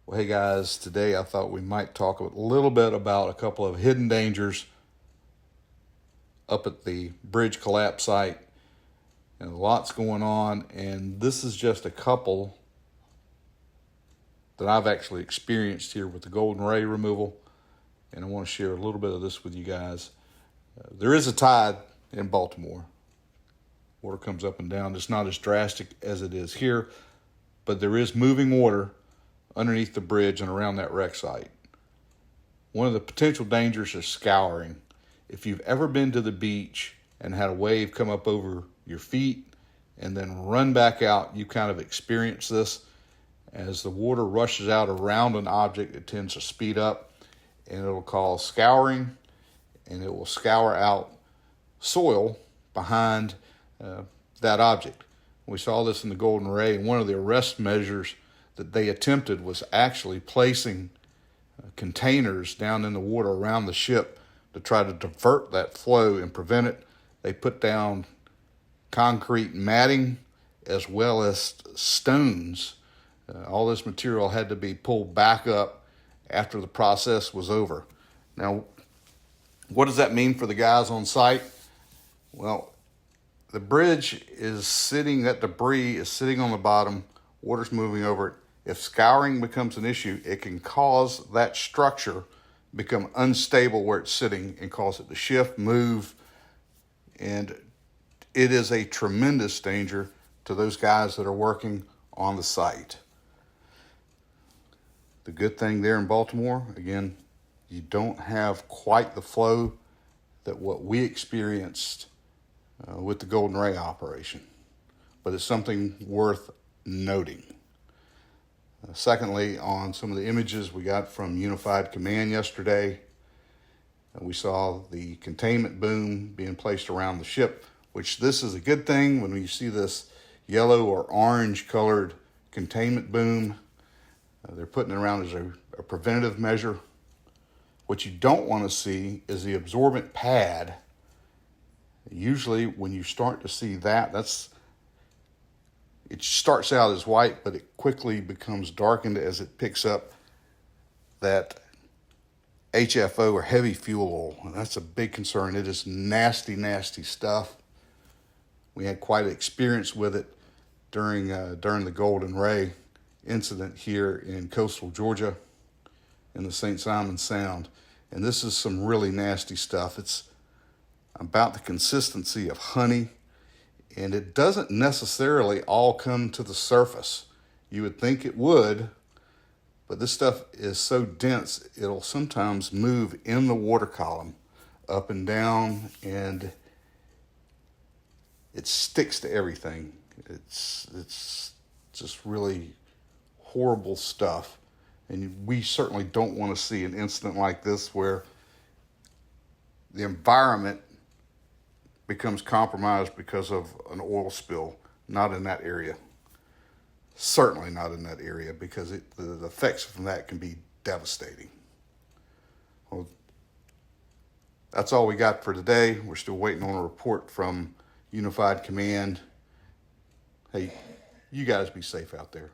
Well, hey guys, today I thought we might talk a little bit about a couple of hidden dangers up at the bridge collapse site. And lots going on, and this is just a couple that I've actually experienced here with the golden ray removal. And I want to share a little bit of this with you guys. There is a tide in Baltimore. Water comes up and down. It's not as drastic as it is here, but there is moving water underneath the bridge and around that wreck site. One of the potential dangers is scouring. If you've ever been to the beach and had a wave come up over your feet and then run back out, you kind of experience this. As the water rushes out around an object, it tends to speed up and it'll cause scouring, and it will scour out soil behind that object. We saw this in the golden ray, and one of the arrest measures that they attempted was actually placing containers down in the water around the ship to try to divert that flow and prevent it. They put down concrete matting as well as stones. All this material had to be pulled back up after the process was over. Now, what does that mean for the guys on site? Well, the bridge is sitting, that debris is sitting on the bottom, water's moving over it. If scouring becomes an issue, it can cause that structure become unstable where it's sitting and cause it to shift, move, and it is a tremendous danger to those guys that are working on the site. The good thing there in Baltimore, again, you don't have quite the flow that what we experienced with the golden ray operation, but it's something worth noting. Secondly, on some of the images we got from Unified Command yesterday, we saw the containment boom being placed around the ship, which this is a good thing when you see this yellow or orange colored containment boom. They're putting it around as a preventative measure. What you don't want to see is the absorbent pad. Usually when you start to see that, it starts out as white, but it quickly becomes darkened as it picks up that HFO or heavy fuel oil. And that's a big concern. It is nasty, nasty stuff. We had quite an experience with it during the Golden Ray incident here in coastal Georgia in the St.simons Sound. And this is some really nasty stuff. It's about the consistency of honey, and it doesn't necessarily all come to the surface. You would think it would, but this stuff is so dense, it'll sometimes move in the water column up and down, and it sticks to everything. It's just really horrible stuff. And we certainly don't want to see an incident like this where the environment becomes compromised because of an oil spill. Not in that area. Certainly not in that area, because the effects from that can be devastating. Well, that's all we got for today. We're still waiting on a report from Unified Command. Hey, you guys be safe out there.